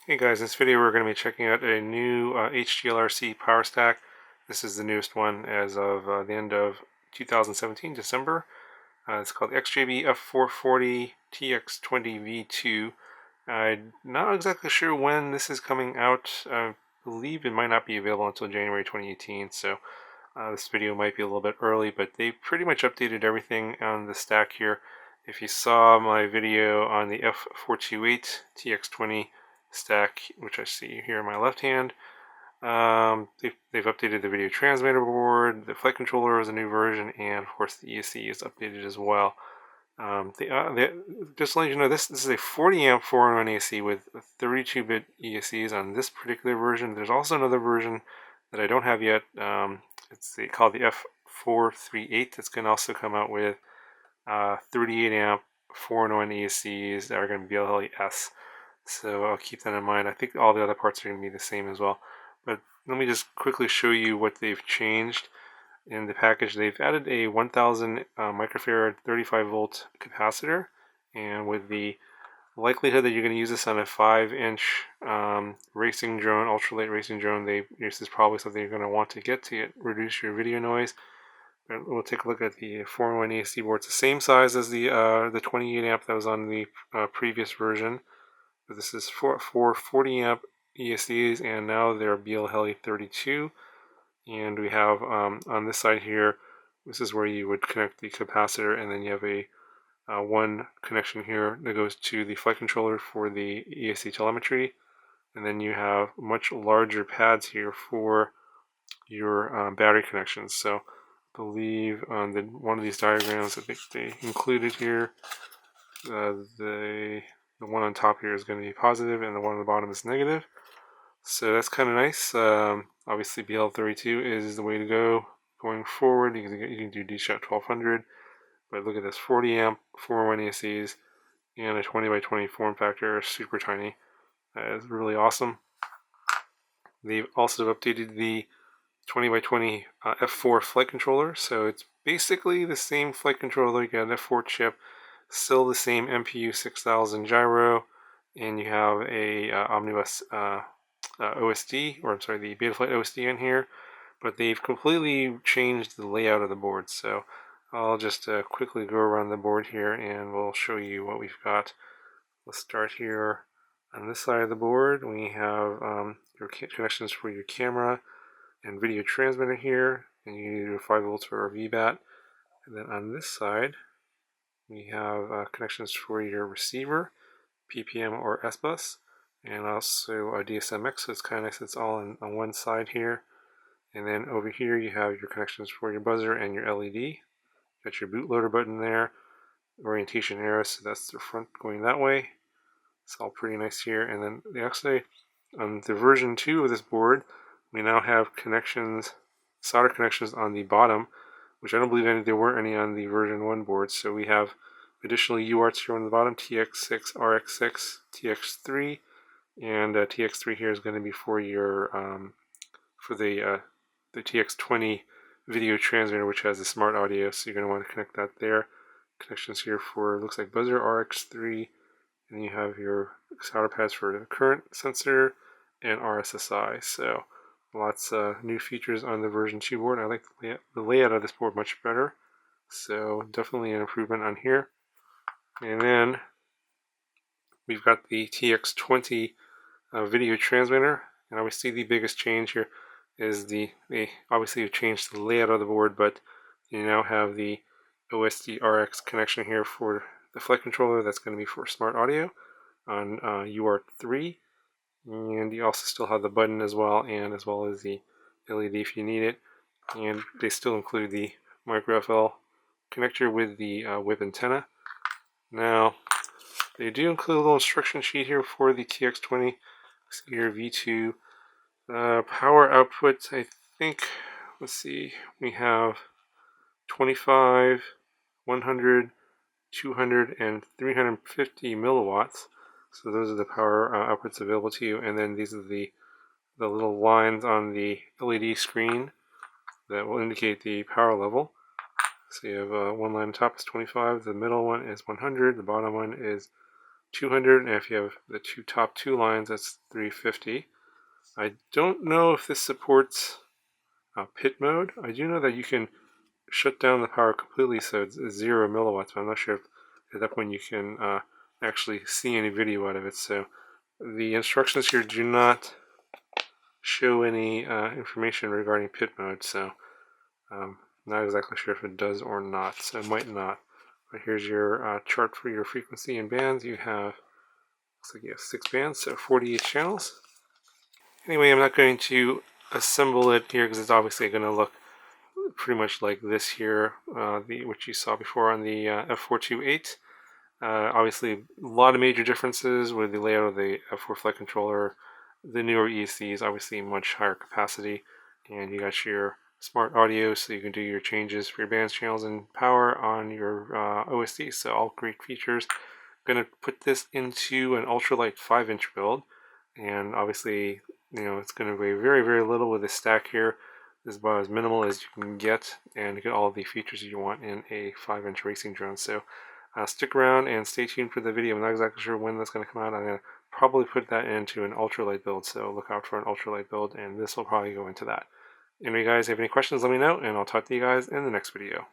Hey guys, in this video we're going to be checking out a new HGLRC power stack. This is the newest one as of the end of 2017, December. It's called the XJB F440 TX20 V2. I'm not exactly sure when this is coming out. I believe it might not be available until January 2018, so this video might be a little bit early, but they pretty much updated everything on the stack here. If you saw my video on the F428 TX20 stack, which I see here in my left hand, they've updated the video transmitter board, the flight controller is a new version, and of course the ESC is updated as well. Just to let you know, this is a 40 amp 4-in-1 ESC with 32-bit ESCs on this particular version. There's also another version that I don't have yet. It's called the F438. That's going to also come out with 38 amp 4-in-1 ESCs that are going to be BLE-S. So I'll keep that in mind. I think all the other parts are going to be the same as well. But let me just quickly show you what they've changed in the package. They've added a 1000 microfarad 35 volt capacitor, and with the likelihood that you're going to use this on a 5-inch racing drone, ultralight racing drone, this is probably something you're going to want to get reduce your video noise. We'll take a look at the 4-in-1 ESC board. It's the same size as the 28 amp that was on the previous version. But this is for 40 amp ESCs, and now they're BLE32. And we have on this side here, this is where you would connect the capacitor, and then you have a one connection here that goes to the flight controller for the ESC telemetry, and then you have much larger pads here for your battery connections. So I believe on one of these diagrams, I think they included here, the one on top here is going to be positive and the one on the bottom is negative. So that's kind of nice. Obviously BL32 is the way to go going forward. You can do D-Shot 1200, but look at this, 40 amp 4-in-1 ESCs and a 20 by 20 form factor, super tiny. It's really awesome. They've also updated the 20 by 20 F4 flight controller, so it's basically the same flight controller. You got an F4 chip, still the same MPU 6000 gyro, and you have a Omnibus OSD, or I'm sorry, the Betaflight OSD in here, but they've completely changed the layout of the board. So I'll just quickly go around the board here and we'll show you what we've got. Let's start here on this side of the board. We have your connections for your camera and video transmitter here, and you need to do 5 volts for our VBAT. And then on this side, we have connections for your receiver, PPM or S-Bus, and also a DSMX, so it's kind of nice it's all on one side here. And then over here you have your connections for your buzzer and your LED. Got your bootloader button there, orientation arrow, so that's the front going that way. It's all pretty nice here. And then they actually, on the version 2 of this board, we now have connections, solder connections on the bottom, which I don't believe there weren't any on the version 1 board. So we have additional UARTs here on the bottom, TX6, RX6, TX3, and TX3 here is going to be for your for the TX20 video transmitter, which has a smart audio, so you're going to want to connect that there. Connections here for, looks like buzzer, RX3, and you have your solder pads for the current sensor and RSSI. So lots of new features on the version 2 board. I like the layout of this board much better, so definitely an improvement on here. And then we've got the TX20 video transmitter, and obviously the biggest change here is they obviously have changed the layout of the board, but you now have the OSD RX connection here for the flight controller. That's going to be for smart audio on UART 3, and you also still have the button as well, and as well as the LED if you need it. And they still include the micro FL connector with the whip antenna. Now they do include a little instruction sheet here for the TX20. See here, V2 power output. I think, let's see, we have 25, 100, 200, and 350 milliwatts. So those are the power outputs available to you. And then these are the little lines on the LED screen that will indicate the power level. So you have one line on top is 25, the middle one is 100, the bottom one is 200, and if you have the top two lines, that's 350. I don't know if this supports pit mode. I do know that you can shut down the power completely, so it's 0 milliwatts, but I'm not sure if at that point you can actually see any video out of it. So the instructions here do not show any information regarding pit mode, so not exactly sure if it does or not, so it might not. But here's your chart for your frequency and bands. You have, looks like you have 6 bands, so 48 channels. Anyway, I'm not going to assemble it here because it's obviously going to look pretty much like this here, which you saw before on the F428. Obviously, a lot of major differences with the layout of the F4 flight controller. The newer ESCs obviously much higher capacity, and you got your smart audio, so you can do your changes for your bands, channels, and power on your OSD. So all great features. I'm gonna put this into an ultralight 5-inch build, and obviously, it's going to weigh very, very little with this stack here. This is about as minimal as you can get, and get all the features you want in a 5-inch racing drone. So stick around and stay tuned for the video. I'm not exactly sure when that's going to come out. I'm going to probably put that into an ultralight build, so look out for an ultralight build, and this will probably go into that. Anyway, guys, if you have any questions, let me know, and I'll talk to you guys in the next video.